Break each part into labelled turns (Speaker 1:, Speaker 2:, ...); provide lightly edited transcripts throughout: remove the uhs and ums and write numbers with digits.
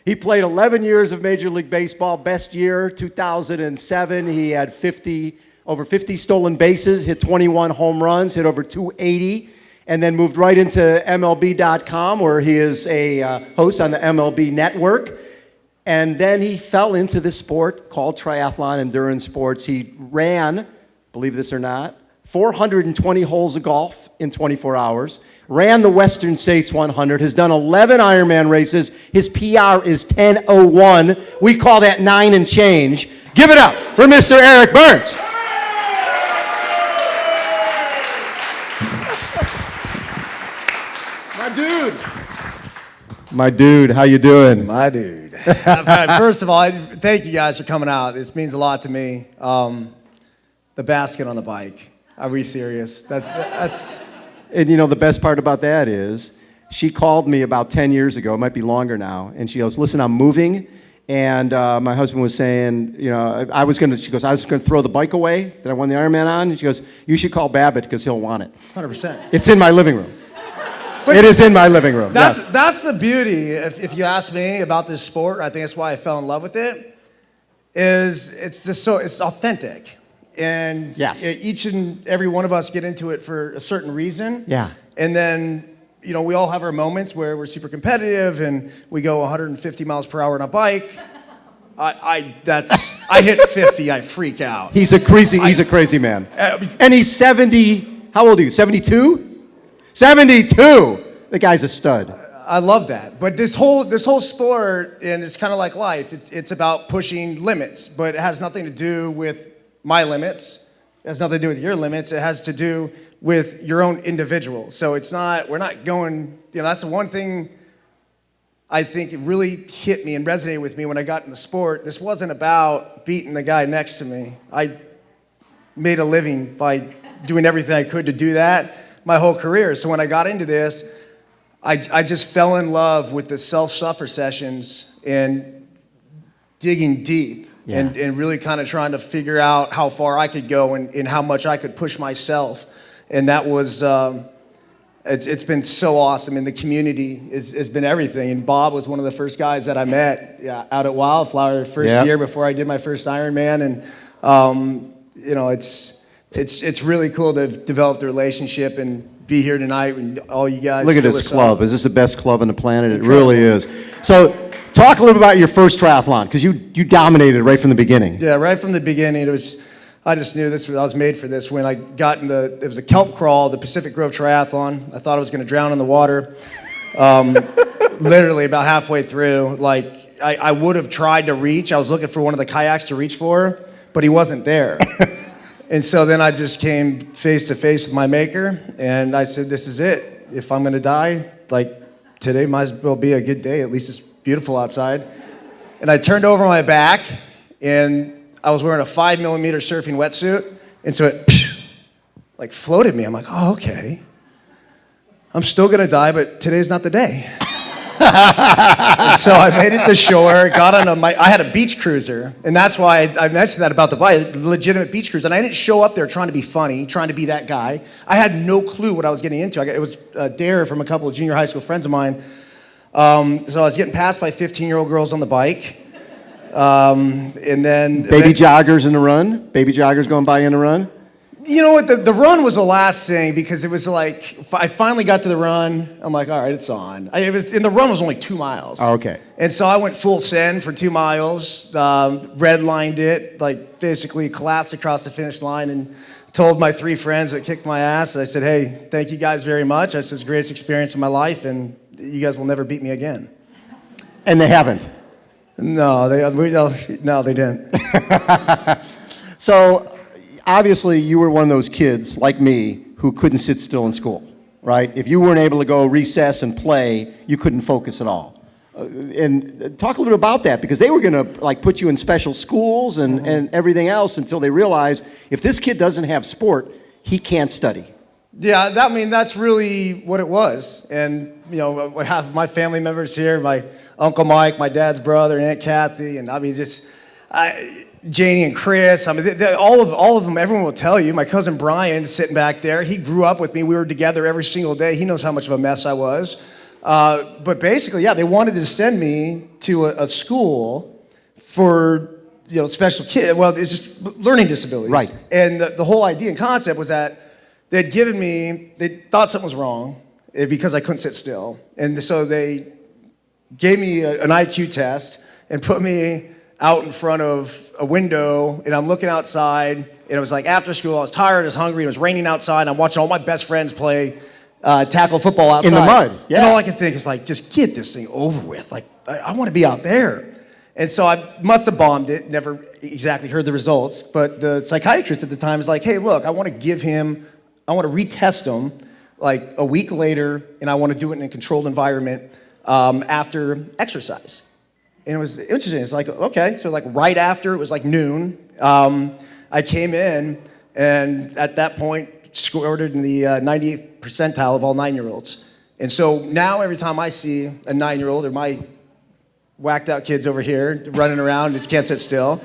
Speaker 1: He played 11 years of Major League Baseball. Best year, 2007. He had over 50 stolen bases, hit 21 home runs, hit over 280, and then moved right into MLB.com, where he is a host on the MLB Network. And then he fell into this sport called triathlon, endurance sports. He ran, believe this or not, 420 holes of golf in 24 hours, ran the Western States 100, has done 11 Ironman races. His PR is 10:01. We call that 9 and change. Give it up for Mr. Eric Byrnes. My dude, how you doing?
Speaker 2: My dude. First of all, thank you guys for coming out. This means a lot to me. The basket on the bike. Are we serious? That's.
Speaker 1: And you know, the best part about that is she called me about 10 years ago, it might be longer now, and she goes, listen, I'm moving, and my husband was saying, you know, I was going to throw the bike away that I won the Ironman on, and she goes, you should call Babbitt because he'll want it.
Speaker 2: 100%.
Speaker 1: It's in my living room. It is in my living room.
Speaker 2: That's the beauty, if you ask me about this sport, I think that's why I fell in love with it, is it's authentic. And
Speaker 1: yes.
Speaker 2: Each and every one of us get into it for a certain reason.
Speaker 1: Yeah.
Speaker 2: And then, you know, we all have our moments where we're super competitive and we go 150 miles per hour on a bike. I hit 50, I freak out.
Speaker 1: He's a crazy man. And he's 70, how old are you, 72? 72! The guy's a stud.
Speaker 2: I love that. But this whole sport, and it's kind of like life, it's about pushing limits, but it has nothing to do with my limits. It has nothing to do with your limits. It has to do with your own individual. So we're not going, you know, that's the one thing I think it really hit me and resonated with me when I got in the sport. This wasn't about beating the guy next to me. I made a living by doing everything I could to do that my whole career. So when I got into this, I just fell in love with the self-suffer sessions and digging deep.
Speaker 1: Yeah.
Speaker 2: And really kind of trying to figure out how far I could go and how much I could push myself. And that was, it's been so awesome. And the community has been everything. And Bob was one of the first guys that I met out at Wildflower the first year before I did my first Ironman. And, you know, it's really cool to have developed a relationship and be here tonight and all you guys.
Speaker 1: Look at this club. Is this the best club on the planet?
Speaker 2: Incredible.
Speaker 1: It really is. So talk a little bit about your first triathlon, because you dominated right from the beginning.
Speaker 2: Yeah, right from the beginning. I just knew I was made for this. When I got it was a kelp crawl, the Pacific Grove Triathlon. I thought I was going to drown in the water. Literally about halfway through, like I would have tried to reach. I was looking for one of the kayaks to reach for, but he wasn't there. And so then I just came face to face with my maker, and I said, this is it. If I'm going to die, like today might as well be a good day. At least it's beautiful outside. And I turned over my back, and I was wearing a 5mm surfing wetsuit, and so it like floated me. I'm like, oh, okay. I'm still gonna die, but today's not the day. And so I made it to shore, got on I had a beach cruiser, and that's why I mentioned that about the bike, legitimate beach cruiser. And I didn't show up there trying to be funny, trying to be that guy. I had no clue what I was getting into. It was a dare from a couple of junior high school friends of mine. So I was getting passed by 15-year-old girls on the bike. And then
Speaker 1: baby joggers in the run? Baby joggers going by in the run?
Speaker 2: You know what, the run was the last thing, because it was like, I finally got to the run, I'm like, all right, it's on. And the run was only 2 miles.
Speaker 1: Oh, okay.
Speaker 2: And so I went full send for 2 miles, redlined it, like basically collapsed across the finish line, and told my 3 friends that kicked my ass, I said, hey, thank you guys very much. I said, it's the greatest experience of my life, and you guys will never beat me again.
Speaker 1: And they haven't?
Speaker 2: No, they didn't.
Speaker 1: So, obviously, you were one of those kids, like me, who couldn't sit still in school, right? If you weren't able to go recess and play, you couldn't focus at all. And talk a little bit about that, because they were going to like put you in special schools and everything else until they realized if this kid doesn't have sport, he can't study.
Speaker 2: Yeah, that's really what it was. And, you know, I have my family members here, my Uncle Mike, my dad's brother, Aunt Kathy, and Janie and Chris. All of them, everyone will tell you. My cousin Brian sitting back there, he grew up with me. We were together every single day. He knows how much of a mess I was. But basically, yeah, they wanted to send me to a school for special kids. Well, it's just learning disabilities.
Speaker 1: Right.
Speaker 2: And the whole idea and concept was that they thought something was wrong because I couldn't sit still. And so they gave me an IQ test and put me out in front of a window, and I'm looking outside, and it was like after school, I was tired, I was hungry, it was raining outside, and I'm watching all my best friends play tackle football outside.
Speaker 1: In the mud, yeah.
Speaker 2: And all I can think is like, just get this thing over with. Like, I want to be out there. And so I must have bombed it, never exactly heard the results, but the psychiatrist at the time was like, hey, look, I want to retest him like a week later, and I want to do it in a controlled environment after exercise. And it was interesting. It's like, okay, so like right after, it was like noon, I came in, and at that point, scored in the 98th percentile of all 9-year-olds. And so now every time I see a 9-year-old or my whacked out kids over here running around, just can't sit still,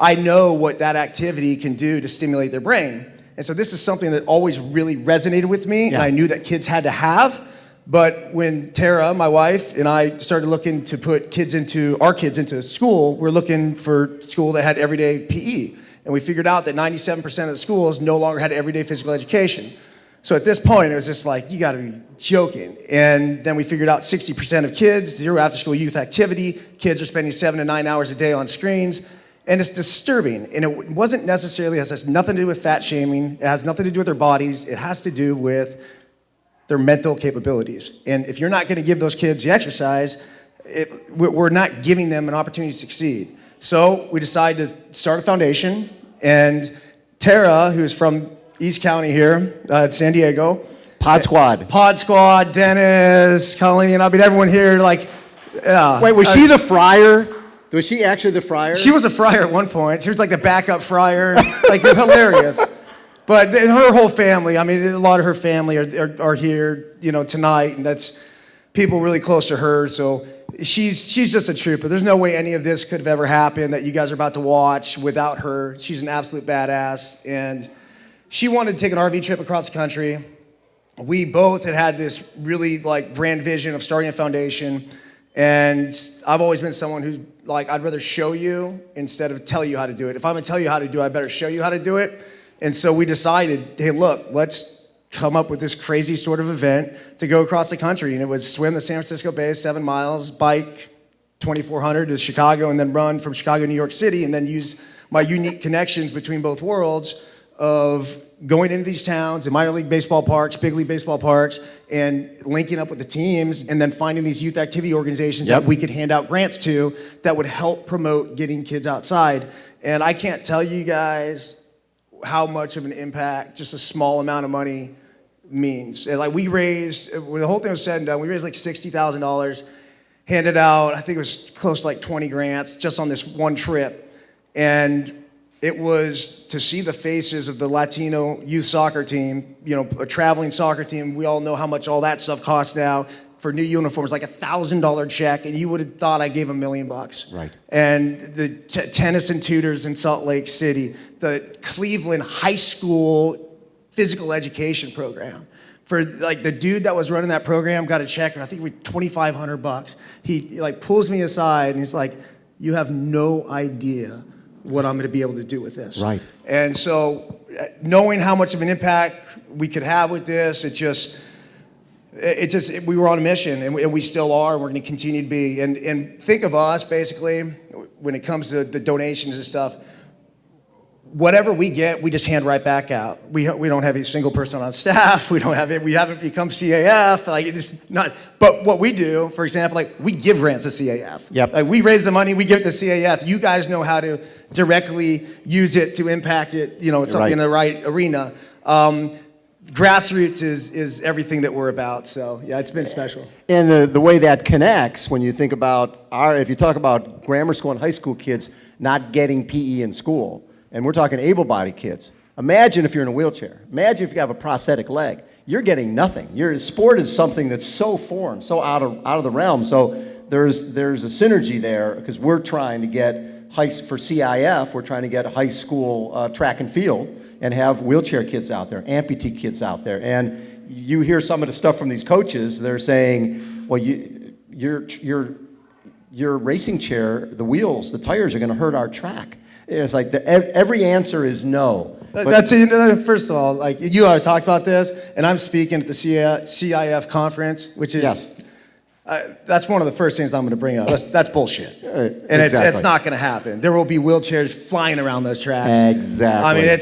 Speaker 2: I know what that activity can do to stimulate their brain. And so this is something that always really resonated with me, and I knew that kids had to have. But when Tara, my wife, and I started looking to put our kids into school, we're looking for school that had everyday PE. And we figured out that 97% of the schools no longer had everyday physical education. So at this point, it was just like, you gotta be joking. And then we figured out 60% of kids, 0 after-school youth activity, kids are spending 7 to 9 hours a day on screens, and it's disturbing. And it wasn't necessarily, it has nothing to do with fat shaming, it has nothing to do with their bodies, it has to do with their mental capabilities. And if you're not gonna give those kids the exercise, we're not giving them an opportunity to succeed. So we decided to start a foundation, and Tara, who's from East County here, San Diego.
Speaker 1: Pod Squad,
Speaker 2: Dennis, Colleen, I mean, everyone here, like, yeah.
Speaker 1: Wait, was she the friar? Was she actually the friar?
Speaker 2: She was a friar at one point. She was like the backup friar. Like, it's hilarious. But her whole family, I mean, a lot of her family are here, tonight, and that's people really close to her, so she's just a trooper. There's no way any of this could have ever happened that you guys are about to watch without her. She's an absolute badass, and she wanted to take an RV trip across the country. We both had this really grand vision of starting a foundation, and I've always been someone who's like, I'd rather show you instead of tell you how to do it. If I'm gonna tell you how to do it, I better show you how to do it. And so we decided, hey, look, let's come up with this crazy sort of event to go across the country. And it was swim the San Francisco Bay 7 miles, bike 2,400 to Chicago, and then run from Chicago to New York City, and then use my unique connections between both worlds of going into these towns and minor league baseball parks, big league baseball parks, and linking up with the teams, and then finding these youth activity organizations that we could hand out grants to that would help promote getting kids outside. And I can't tell you guys how much of an impact just a small amount of money means. And we raised, when the whole thing was said and done, we raised $60,000, handed out, I think it was close to 20 grants just on this one trip. And it was to see the faces of the Latino youth soccer team, a traveling soccer team. We all know how much all that stuff costs now. For new uniforms, like $1,000 check, and you would have thought I gave $1 million.
Speaker 1: Right.
Speaker 2: And the tennis and tutors in Salt Lake City, the Cleveland high school physical education program. For the dude that was running that program got a check, I think it was $2,500. He pulls me aside and he's like, "You have no idea what I'm going to be able to do with this."
Speaker 1: Right.
Speaker 2: And so, knowing how much of an impact we could have with this, we were on a mission, and we still are, and we're going to continue to be. And think of us, basically, when it comes to the donations and stuff, whatever we get, we just hand right back out. We don't have a single person on staff. We haven't become CAF. It's not. But what we do, for example, we give grants to CAF.
Speaker 1: Yep.
Speaker 2: We raise the money, we give it to CAF. You guys know how to directly use it to impact it. Something in the right arena. Grassroots is everything that we're about, so yeah, it's been special.
Speaker 1: And the way that connects, when you think about if you talk about grammar school and high school kids not getting PE in school, and we're talking able-bodied kids, imagine if you're in a wheelchair. Imagine if you have a prosthetic leg. You're getting nothing. Your sport is something that's so foreign, so out of the realm. So there's a synergy there, because we're trying to get for CIF, we're trying to get high school track and field, and have wheelchair kids out there, amputee kids out there. And you hear some of the stuff from these coaches, they're saying, well, your racing chair, the wheels, the tires are going to hurt our track. It's like every answer is no.
Speaker 2: First of all, like you already talked about this, and I'm speaking at the CIF conference, which is
Speaker 1: Yes.
Speaker 2: That's one of the first things I'm going to bring up. That's bullshit, and
Speaker 1: Exactly.
Speaker 2: it's not going to happen. There will be wheelchairs flying around those tracks.
Speaker 1: Exactly.
Speaker 2: I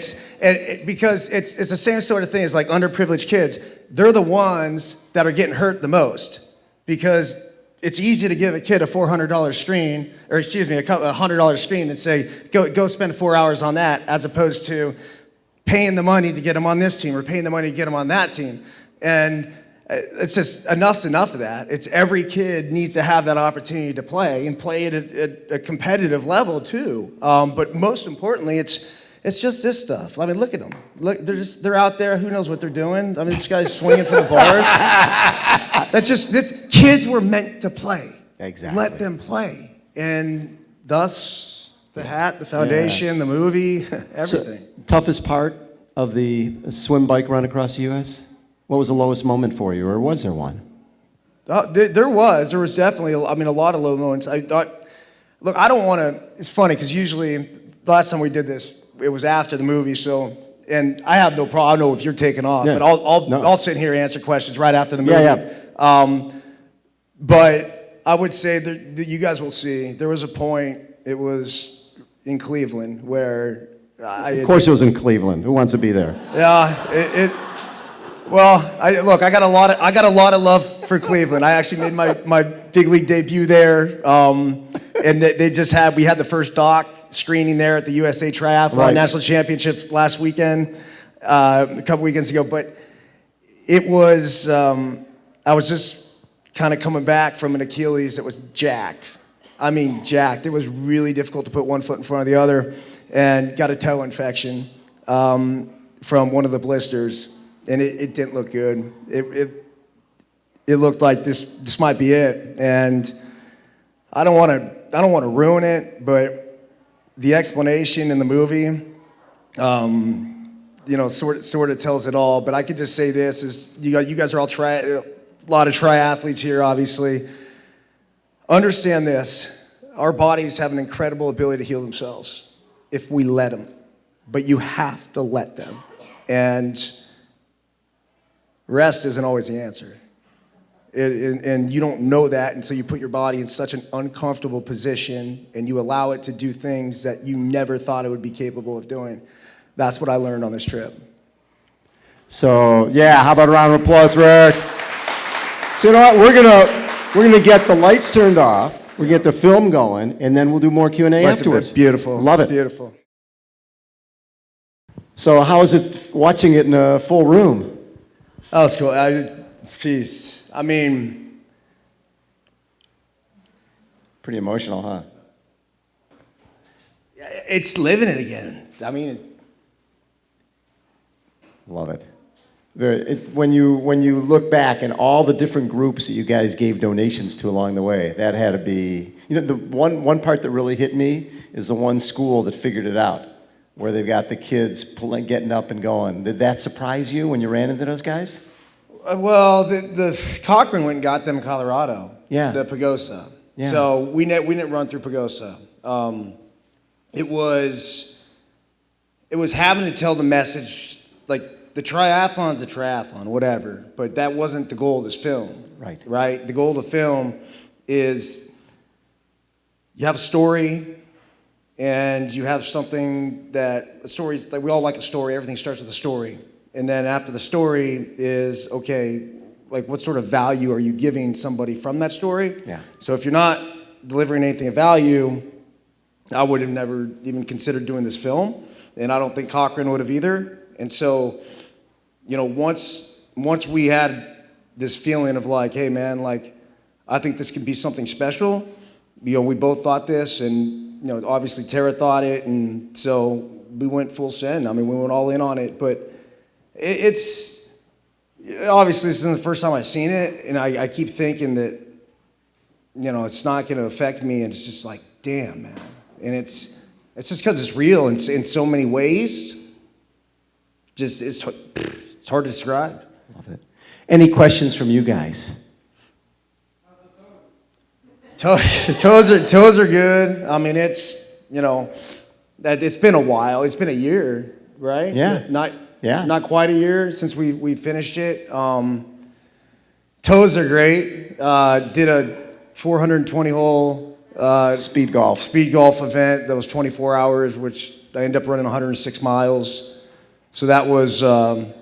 Speaker 2: mean, because it's the same sort of thing as like underprivileged kids. They're the ones that are getting hurt the most because it's easy to give a kid a $400 screen, or excuse me, a $100 screen and say, go spend 4 hours on that, as opposed to paying the money to get them on this team or paying the money to get them on that team. And it's just enough of that. It's every kid needs to have that opportunity to play and play at a competitive level too. But most importantly, it's just this stuff. I mean, look at them. Look, they're out there. Who knows what they're doing? I mean, this guy's swinging for the bars. Kids were meant to play.
Speaker 1: Exactly.
Speaker 2: Let them play. And thus, the hat, the foundation, the movie, everything.
Speaker 1: So, toughest part of the swim bike run across the U.S.? What was the lowest moment for you, or was there one?
Speaker 2: There was definitely, a lot of low moments. I thought, look, I don't want to, it's funny, because usually, the last time we did this, it was after the movie, so, and I have no problem, I don't know if you're taking off,
Speaker 1: Yeah.
Speaker 2: but I'll sit here and answer questions right after the movie.
Speaker 1: Yeah.
Speaker 2: But I would say that you guys will see, there was a point, it was in Cleveland, where
Speaker 1: Of course it was in Cleveland. Who wants to be there?
Speaker 2: Yeah, well, I got a lot of love for Cleveland. I actually made my big league debut there, and we had the first doc screening there at the USA Triathlon National Championships last weekend, a couple weekends ago. But it was, I was just kind of coming back from an Achilles that was jacked. I mean, jacked. It was really difficult to put one foot in front of the other, and got a toe infection from one of the blisters. And it didn't look good. It looked like this might be it. And I don't want to ruin it, but the explanation in the movie, sort of tells it all. But I could just say this: is you guys are all a lot of triathletes here, obviously. Understand this: our bodies have an incredible ability to heal themselves if we let them. But you have to let them. And rest isn't always the answer. And you don't know that until you put your body in such an uncomfortable position and you allow it to do things that you never thought it would be capable of doing. That's what I learned on this trip.
Speaker 1: So, yeah, how about a round of applause, Rick? So, you know what? We're gonna get the lights turned off. We'll get the film going, and then we'll do more Q&A afterwards.
Speaker 2: Beautiful.
Speaker 1: Love it.
Speaker 2: Beautiful.
Speaker 1: So, how is it watching it in a full room?
Speaker 2: Oh, it's cool. Jeez. I mean,
Speaker 1: pretty emotional, huh?
Speaker 2: it's living it again. I mean,
Speaker 1: Love it. When you look back and all the different groups that you guys gave donations to along the way, that had to be, the one part that really hit me is the one school that figured it out, where they've got the kids getting up and going. Did that surprise you when you ran into those guys?
Speaker 2: well, the Cochran went and got them in Colorado.
Speaker 1: Yeah.
Speaker 2: The Pagosa.
Speaker 1: Yeah.
Speaker 2: So we didn't run through Pagosa. It was having to tell the message, like, the triathlon's a triathlon, whatever, but that wasn't the goal of this film.
Speaker 1: Right.
Speaker 2: Right? The goal of the film is you have a story, and you have a story, like we all like a story, everything starts with a story. And then after the story is, okay, like what sort of value are you giving somebody from that story?
Speaker 1: Yeah.
Speaker 2: So if you're not delivering anything of value, I would have never even considered doing this film, and I don't think Cochran would have either. And so, once we had this feeling of like, hey man, like, I think this could be something special. We both thought this, and obviously Tara thought it, and so we went full send. I mean, we went all in on it, but it's obviously this isn't the first time I've seen it, and I keep thinking that it's not going to affect me, and it's just like, damn, man. And it's just because it's real in so many ways. Just it's hard to describe.
Speaker 1: Love it. Any questions from you guys?
Speaker 2: Toes are good. I mean, it's, it's been a while. It's been a year, right?
Speaker 1: Yeah.
Speaker 2: Not quite a year since we finished it. Toes are great. Did a 420 hole
Speaker 1: Speed golf.
Speaker 2: event that was 24 hours, which I ended up running 106 miles. So that was, that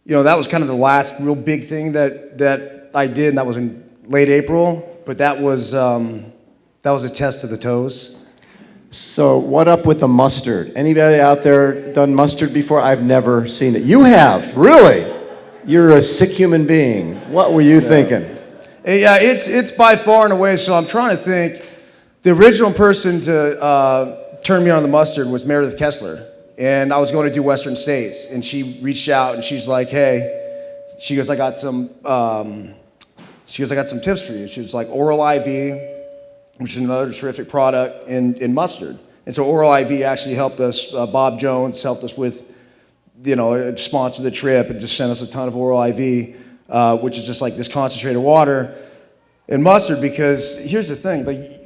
Speaker 2: was kind of the last real big thing that I did, and that was in late April. But that was a test of the toes.
Speaker 1: So what up with the mustard? Anybody out there done mustard before? I've never seen it. You have, really? You're a sick human being. What were you thinking?
Speaker 2: Yeah, it's by far and away. So I'm trying to think. The original person to turn me on the mustard was Meredith Kessler, and I was going to do Western States, and she reached out and she's like, "Hey," she goes, "I got some tips for you." She was like, "Oral IV, which is another terrific product in mustard." And so Oral IV actually helped us. Bob Jones helped us with, sponsored the trip and just sent us a ton of Oral IV, which is just like this concentrated water and mustard. Because here's the thing, like,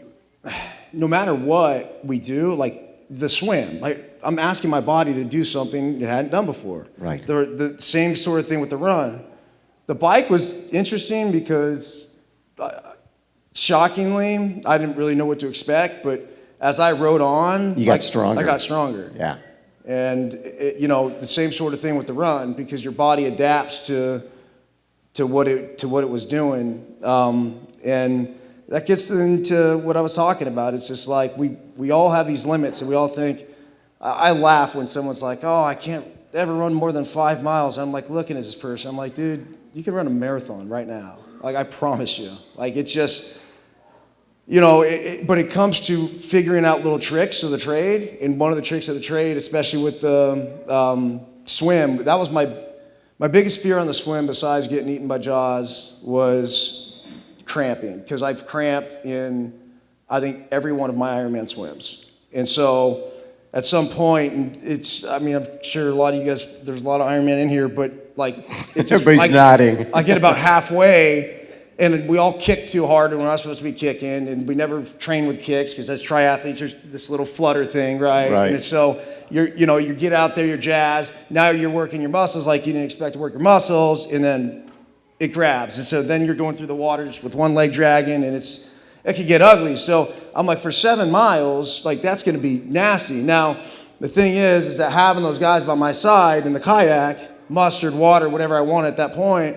Speaker 2: no matter what we do, like the swim, like I'm asking my body to do something it hadn't done before.
Speaker 1: Right.
Speaker 2: The same sort of thing with the run. The bike was interesting because, shockingly, I didn't really know what to expect, but as I rode on,
Speaker 1: You got stronger.
Speaker 2: I got stronger.
Speaker 1: Yeah.
Speaker 2: And the same sort of thing with the run, because your body adapts to what it was doing, and that gets into what I was talking about. It's just like we all have these limits, and we all think. I laugh when someone's like, "Oh, I can't ever run more than 5 miles." I'm like looking at this person. I'm like, "Dude, you can run a marathon right now. Like, I promise you." Like, it's just. But it comes to figuring out little tricks of the trade, and one of the tricks of the trade, especially with the swim, that was my biggest fear on the swim, besides getting eaten by jaws, was cramping, because I've cramped in, I think, every one of my Ironman swims. And so at some point, and I'm sure a lot of you guys, there's a lot of Ironman in here, but like, it's just,
Speaker 1: Everybody's nodding.
Speaker 2: I get about halfway, and we all kick too hard, and we're not supposed to be kicking, and we never train with kicks, because as triathletes, there's this little flutter thing, right?
Speaker 1: Right.
Speaker 2: And so you get out there, you're jazzed. Now you're working your muscles like you didn't expect to work your muscles, and then it grabs. And so then you're going through the waters with one leg dragging, and it could get ugly. So I'm like, for 7 miles, like, that's going to be nasty. Now, the thing is that having those guys by my side in the kayak, mustard, water, whatever I want at that point,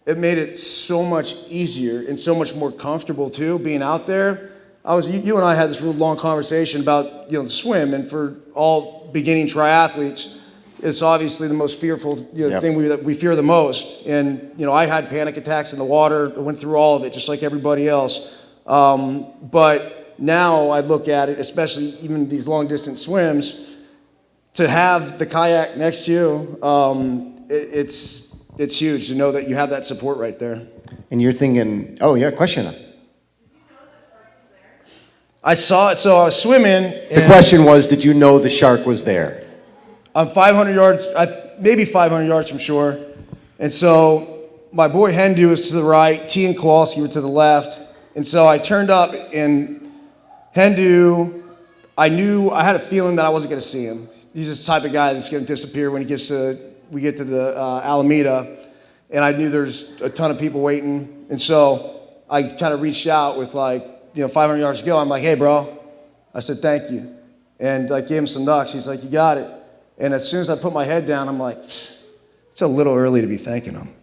Speaker 2: it made it so much easier and so much more comfortable too, being out there. You and I had this real long conversation about, the swim, and for all beginning triathletes, it's obviously the most fearful thing that we fear the most. And I had panic attacks in the water. I went through all of it just like everybody else. But now I look at it, especially even these long distance swims, to have the kayak next to you, it's huge to know that you have that support right there.
Speaker 1: And you're thinking, oh yeah, question.
Speaker 2: I saw it, so I was swimming.
Speaker 1: The question was, did you know the shark was there?
Speaker 2: I'm 500 yards, maybe 500 yards from shore. And so my boy Hendu was to the right, T and Kowalski were to the left. And so I turned up, and Hendu, I had a feeling that I wasn't going to see him. He's this type of guy that's going to disappear when we get to the Alameda, and I knew there's a ton of people waiting. And so I kind of reached out with 500 yards to go. I'm like, "Hey, bro." I said, "Thank you." And I gave him some knucks. He's like, "You got it." And as soon as I put my head down, I'm like, it's a little early to be thanking him.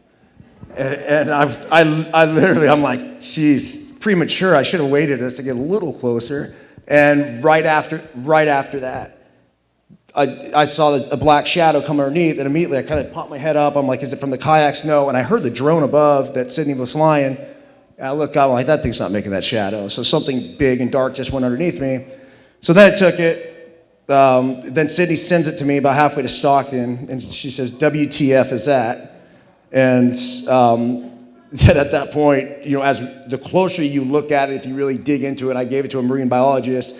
Speaker 2: And I literally, I'm like, geez, premature. I should have waited just to get a little closer. And right after that, I saw a black shadow come underneath, and immediately I kind of popped my head up. I'm like, is it from the kayaks? No. And I heard the drone above that Sydney was flying. And I look up, I'm like, that thing's not making that shadow. So something big and dark just went underneath me. So then I took it. Then Sydney sends it to me about halfway to Stockton, and she says, "WTF is that?" And yet at that point, as the closer you look at it, if you really dig into it, I gave it to a marine biologist.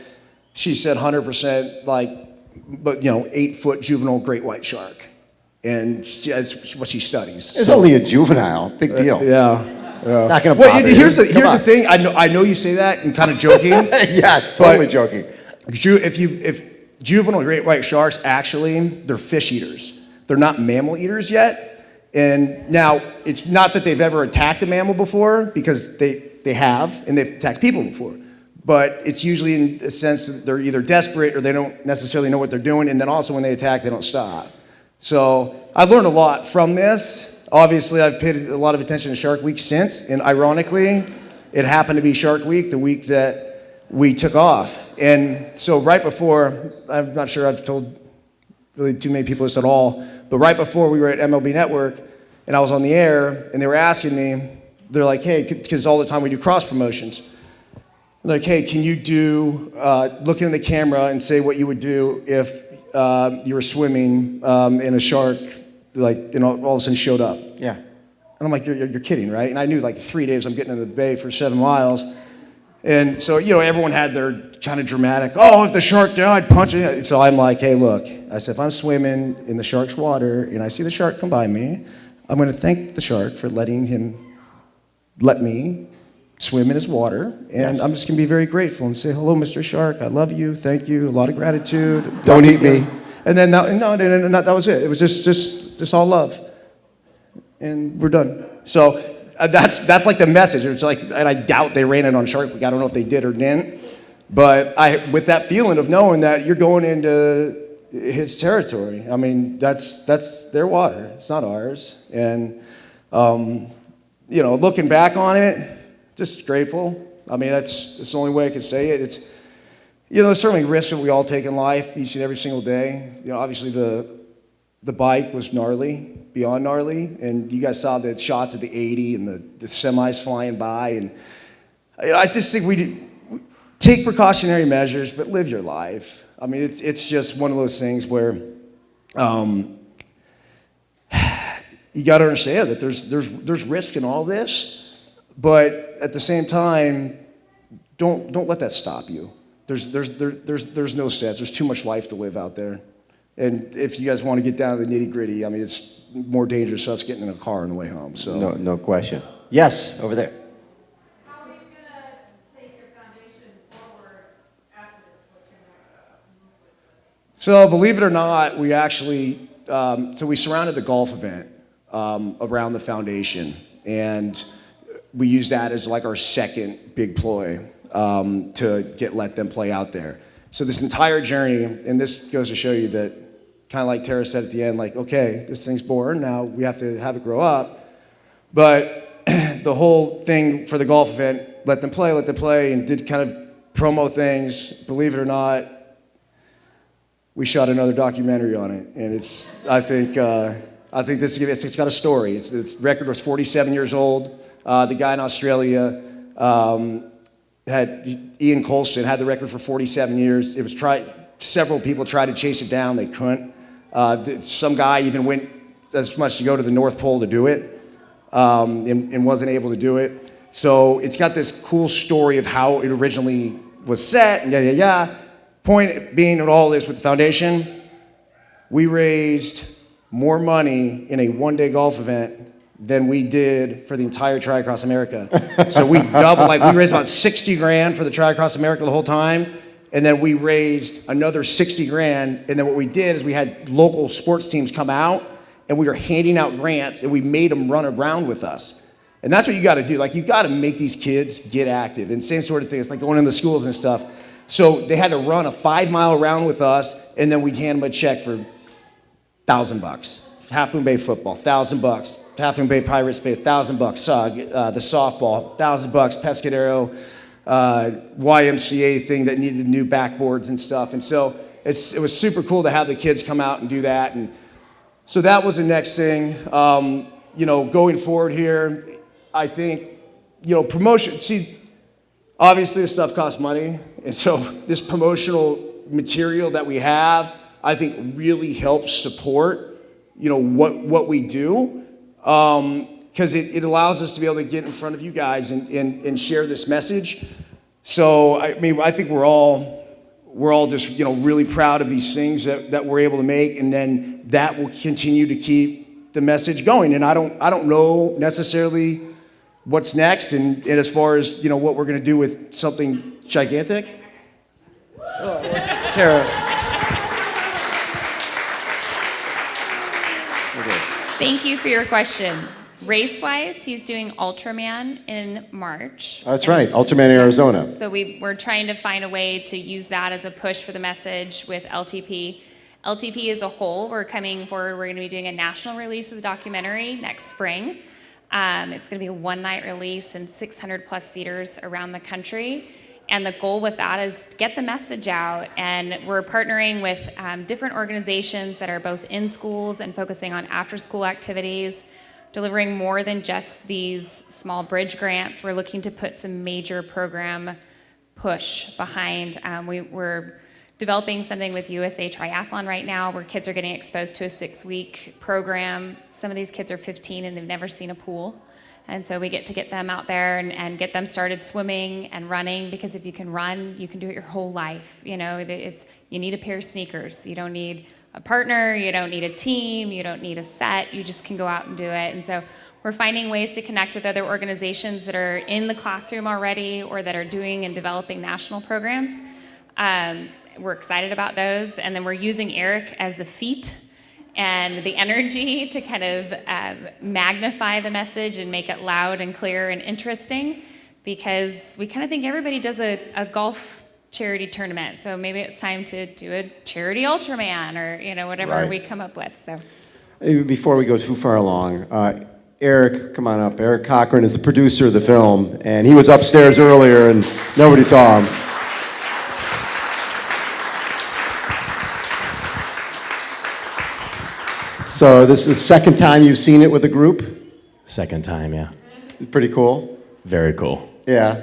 Speaker 2: She said 100% 8-foot juvenile great white shark, and that's what she studies.
Speaker 1: It's only a juvenile, big deal.
Speaker 2: Yeah.
Speaker 1: Not gonna
Speaker 2: Well,
Speaker 1: bother
Speaker 2: here's
Speaker 1: you.
Speaker 2: the
Speaker 1: Come on.
Speaker 2: thing. I know you say that and kind of joking.
Speaker 1: Yeah, totally joking.
Speaker 2: If juvenile great white sharks, actually, they're fish eaters. They're not mammal eaters yet. And now, it's not that they've ever attacked a mammal before, because they have, and they've attacked people before. But it's usually in a sense that they're either desperate or they don't necessarily know what they're doing, and then also when they attack, they don't stop. So I've learned a lot from this. Obviously, I've paid a lot of attention to Shark Week since, and ironically, it happened to be Shark Week, the week that we took off. And so right before, I'm not sure I've told really too many people this at all, but right before we were at MLB Network, and I was on the air, and they were asking me, they're like, hey, because all the time we do cross promotions. They're like, hey, can you look into the camera and say what you would do if you were swimming and a shark, all of a sudden showed up?
Speaker 1: Yeah.
Speaker 2: And I'm like, you're kidding, right? And I knew 3 days I'm getting in the bay for 7 miles. And so, everyone had their kind of dramatic, oh, if the shark died, punch it. So I'm like, hey, look, I said, if I'm swimming in the shark's water and I see the shark come by me, I'm going to thank the shark for let me swim in his water. And
Speaker 1: Yes.
Speaker 2: I'm just going to be very grateful and say, hello, Mr. Shark, I love you, thank you, a lot of gratitude.
Speaker 1: Don't eat me.
Speaker 2: And then, that was it. It was just all love. And we're done. So that's like the message. It's like, and I doubt they ran it on Shark Week. I don't know if they did or didn't. But with that feeling of knowing that you're going into his territory. I mean, that's their water. It's not ours. And, looking back on it, just grateful. I mean, that's the only way I can say it. It's, there's certainly risks that we all take in life each and every single day. Obviously the bike was gnarly, beyond gnarly, and you guys saw the shots of the 80 and the semis flying by, and I just think we take precautionary measures, but live your life. I mean, it's just one of those things where you got to understand that there's risk in all this, but at the same time, don't let that stop you. There's no sense. There's too much life to live out there. And if you guys want to get down to the nitty-gritty, I mean, it's more dangerous than us getting in a car on the way home. So
Speaker 1: No question. Yes, over there.
Speaker 3: How are you going to take your foundation forward after this? What's your next move with it?
Speaker 2: So believe it or not, we actually, we surrounded the golf event around the foundation, and we used that as like our second big ploy to let them play out there. So this entire journey, and this goes to show you that, kind of like Tara said at the end, like, okay, this thing's born, now we have to have it grow up. But the whole thing for the golf event, let them play, and did kind of promo things. Believe it or not, we shot another documentary on it, and I think it's got a story. Its record was 47 years old. The guy in Australia Ian Colston had the record for 47 years. It was several people tried to chase it down, they couldn't. Some guy even went as much to go to the North Pole to do it, and wasn't able to do it. So it's got this cool story of how it originally was set, and Point being in all this with the foundation, we raised more money in a one-day golf event than we did for the entire Tri-Across America. So we doubled, we raised about 60 grand for the Tri-Across America the whole time, and then we raised another 60 grand, and then what we did is we had local sports teams come out, and we were handing out grants, and we made them run around with us. And that's what you gotta do. You gotta make these kids get active, and same sort of thing. It's like going in the schools and stuff. So they had to run a 5-mile round with us, and then we'd hand them a check for $1,000. Half Moon Bay football, $1,000. Half Moon Bay Pirates Bay, $1,000. SUG, the softball, $1,000. Pescadero, YMCA thing that needed new backboards and stuff. And so it was super cool to have the kids come out and do that. And so that was the next thing. Going forward here, I think, promotion. See, obviously this stuff costs money. And so this promotional material that we have, I think really helps support, what we do. Because it allows us to be able to get in front of you guys and share this message. So, I think we're all just, really proud of these things that we're able to make, and then that will continue to keep the message going. And I don't know necessarily what's next, and as far as what we're going to do with something gigantic. Tara.
Speaker 4: Thank you for your question. Race-wise, he's doing Ultraman in March.
Speaker 1: That's right, Ultraman Arizona.
Speaker 4: So we're trying to find a way to use that as a push for the message with LTP. LTP as a whole, we're coming forward, we're going to be doing a national release of the documentary next spring. It's going to be a one-night release in 600 plus theaters around the country. And the goal with that is to get the message out. And we're partnering with different organizations that are both in schools and focusing on after-school activities, delivering more than just these small bridge grants. We're looking to put some major program push behind. We're developing something with USA Triathlon right now where kids are getting exposed to a 6-week program. Some of these kids are 15 and they've never seen a pool. And so we get to get them out there and get them started swimming and running, because if you can run, you can do it your whole life. You need a pair of sneakers. You don't need a partner, you don't need a team, you don't need a set, you just can go out and do it. And so we're finding ways to connect with other organizations that are in the classroom already or that are doing and developing national programs. We're excited about those. And then we're using Eric as the feet and the energy to kind of magnify the message and make it loud and clear and interesting, because we kind of think everybody does a golf charity tournament. So maybe it's time to do a charity Ultraman or whatever
Speaker 1: Right.
Speaker 4: we come up with. So
Speaker 1: Before we go too far along, Eric, come on up. Eric Cochran is the producer of the film, and he was upstairs earlier and nobody saw him. So this is the second time you've seen it with a group?
Speaker 5: Second time, yeah.
Speaker 1: Pretty cool.
Speaker 5: Very cool.
Speaker 1: Yeah.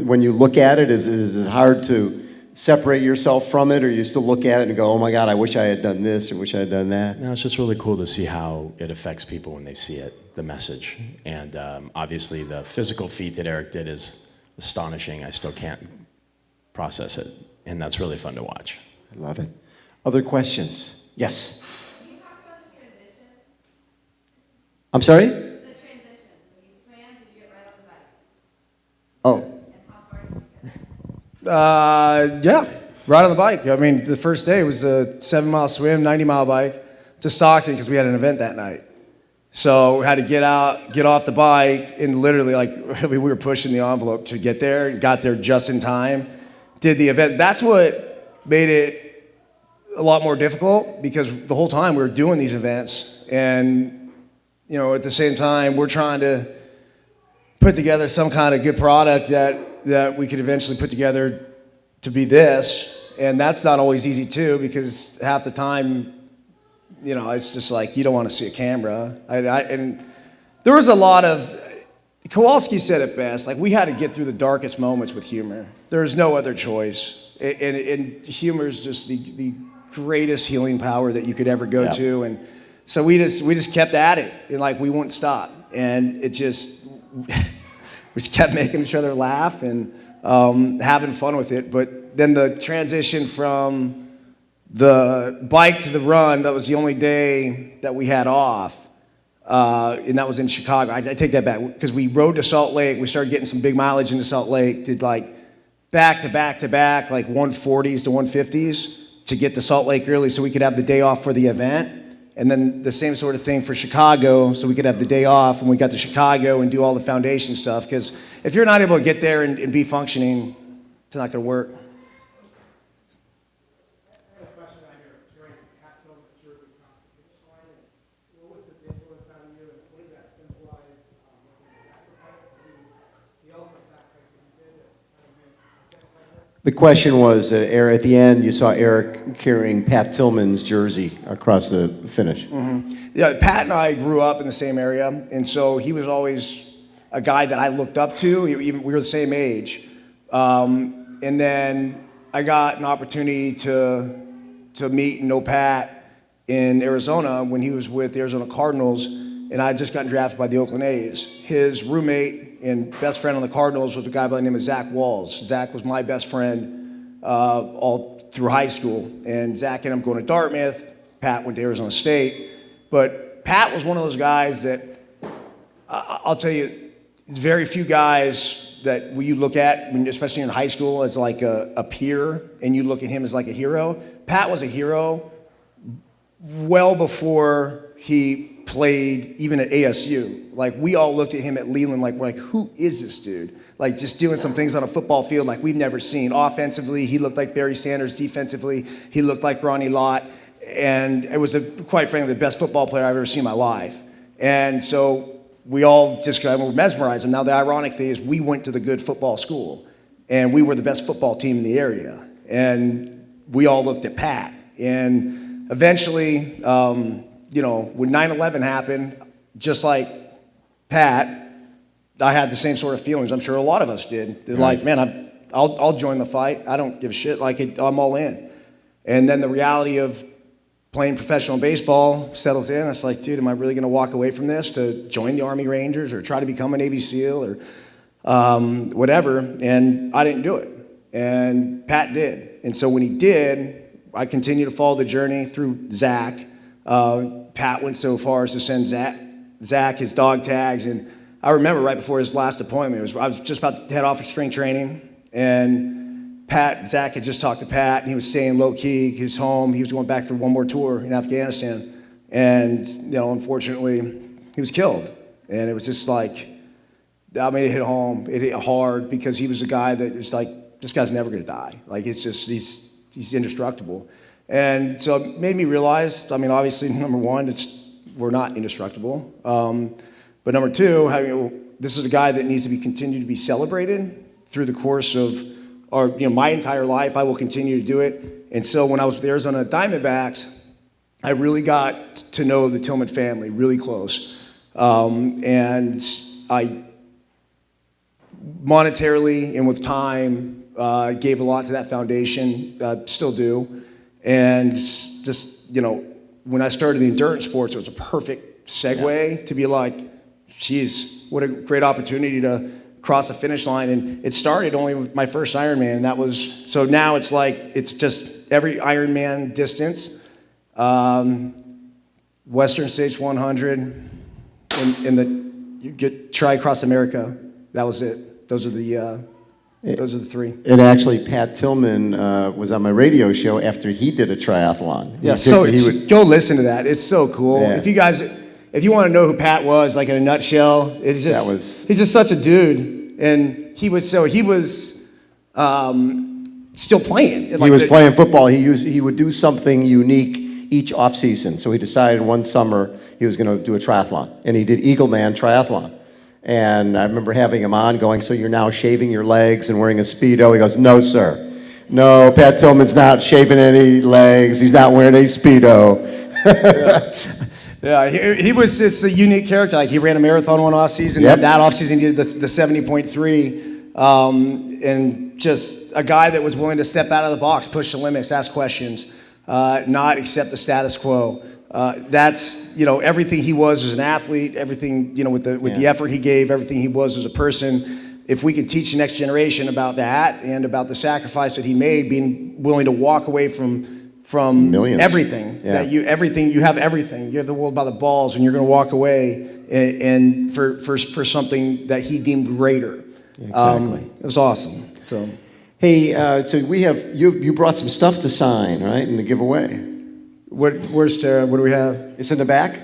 Speaker 1: When you look at it, is it hard to separate yourself from it, or you still look at it and go, oh my God, I wish I had done this or wish I had done that?
Speaker 5: No, it's just really cool to see how it affects people when they see it, the message. And obviously the physical feat that Eric did is astonishing. I still can't process it. And that's really fun to watch.
Speaker 1: I love it. Other questions? Yes.
Speaker 3: Can you talk about the transition?
Speaker 1: I'm sorry?
Speaker 3: The transition. When you swam, did you get right on the bike?
Speaker 1: Oh.
Speaker 3: And how far did you get?
Speaker 2: Yeah, right on the bike. I mean, the first day was a 7-mile swim, 90-mile bike to Stockton because we had an event that night. So we had to get off the bike, and literally, we were pushing the envelope to get there, and got there just in time, did the event. That's what made it a lot more difficult, because the whole time we were doing these events, and at the same time, we're trying to put together some kind of good product that we could eventually put together to be this, and that's not always easy too, because half the time, it's just like you don't want to see a camera. And there was a lot of, Kowalski said it best, we had to get through the darkest moments with humor. There's no other choice, and humor is just the greatest healing power that you could ever go to, and so we just kept at it, and we wouldn't stop, and it just. We just kept making each other laugh and having fun with it. But then the transition from the bike to the run, that was the only day that we had off. And that was in Chicago. I take that back, because we rode to Salt Lake. We started getting some big mileage into Salt Lake. Did back to back to back, 140s to 150s to get to Salt Lake early so we could have the day off for the event. And then the same sort of thing for Chicago, so we could have the day off when we got to Chicago and do all the foundation stuff. Because if you're not able to get there and be functioning, it's not going to work.
Speaker 1: The question was, Eric, at the end, you saw Eric carrying Pat Tillman's jersey across the finish.
Speaker 2: Mm-hmm. Yeah, Pat and I grew up in the same area, and so he was always a guy that I looked up to. We were the same age. And then I got an opportunity to meet and know Pat in Arizona when he was with the Arizona Cardinals, and I had just gotten drafted by the Oakland A's. His roommate and best friend on the Cardinals was a guy by the name of Zach Walls. Zach was my best friend all through high school, and Zach ended up going to Dartmouth. Pat went to Arizona State, but Pat was one of those guys that I'll tell you, very few guys that you look at, especially in high school, as like a peer, and you look at him as like a hero. Pat was a hero well before he played even at ASU. Like, we all looked at him at Leland like, we're like, who is this dude? Like, just doing some things on a football field like we've never seen. Offensively, he looked like Barry Sanders. Defensively, he looked like Ronnie Lott. And it was, quite frankly, the best football player I've ever seen in my life. And so we all just kind of mesmerized him. Now, the ironic thing is we went to the good football school, and we were the best football team in the area. And we all looked at Pat. And eventually, you know, when 9/11 happened, just like Pat, I had the same sort of feelings. I'm sure a lot of us did. They're like, man, I'll join the fight. I don't give a shit. Like, I'm all in. And then the reality of playing professional baseball settles in. It's like, dude, am I really going to walk away from this to join the Army Rangers or try to become a Navy SEAL or whatever? And I didn't do it. And Pat did. And so when he did, I continued to follow the journey through Zach. Pat went so far as to send Zach his dog tags. And I remember right before his last appointment, I was just about to head off for spring training, and Zach had just talked to Pat, and he was staying low key. He was home. He was going back for one more tour in Afghanistan, and you know, unfortunately, he was killed. And it was just like, I mean, it hit home. It hit hard because he was a guy that was like, this guy's never going to die. Like, it's just he's indestructible. And so it made me realize, I mean, obviously, number one, we're not indestructible. But number two, this is a guy that needs to be continued to be celebrated through the course of my entire life. I will continue to do it. And so when I was with the Arizona Diamondbacks, I really got to know the Tillman family really close. And I monetarily and with time gave a lot to that foundation, still do. And just, you know, when I started the endurance sports, it was a perfect segue to be like, geez, what a great opportunity to cross the finish line. And it started only with my first Ironman. And that was, so now it's like, it's just every Ironman distance, Western States 100, you get Tri-Cross America. That was it. Those are the three.
Speaker 1: And actually, Pat Tillman was on my radio show after he did a triathlon.
Speaker 2: Yeah, go listen to that. It's so cool.
Speaker 1: Yeah.
Speaker 2: If you want to know who Pat was, like in a nutshell, he's just such a dude. And he was still playing.
Speaker 1: He was playing football. He would do something unique each off season. So he decided one summer he was going to do a triathlon, and he did Eagleman triathlon. And I remember having him on going, so you're now shaving your legs and wearing a Speedo? He goes, no, sir. No, Pat Tillman's not shaving any legs. He's not wearing a Speedo.
Speaker 2: Yeah, he was just a unique character. Like, he ran a marathon one off season.
Speaker 1: Yep.
Speaker 2: That off season, he did the 70.3, and just a guy that was willing to step out of the box, push the limits, ask questions, not accept the status quo. That's, you know, everything he was as an athlete, everything, you know, with the effort he gave, everything he was as a person. If we could teach the next generation about that and about the sacrifice that he made, being willing to walk away from
Speaker 1: Millions.
Speaker 2: Everything,
Speaker 1: Yeah.
Speaker 2: you have everything. You have the world by the balls, and you're going to walk away and for something that he deemed greater.
Speaker 1: Exactly.
Speaker 2: It was awesome. So,
Speaker 1: Hey, so we have, you brought some stuff to sign, right, and to give away.
Speaker 2: where's Tara? What do we have?
Speaker 1: It's in the back?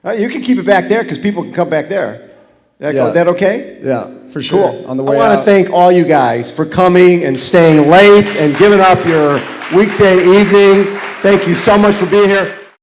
Speaker 1: You can keep it back there because people can come back there.
Speaker 2: Yeah.
Speaker 1: That okay?
Speaker 2: Yeah, for sure.
Speaker 1: Cool.
Speaker 2: On the way
Speaker 1: I want to
Speaker 2: out.
Speaker 1: thank all you guys for coming and staying late and giving up your weekday evening. Thank you so much for being here.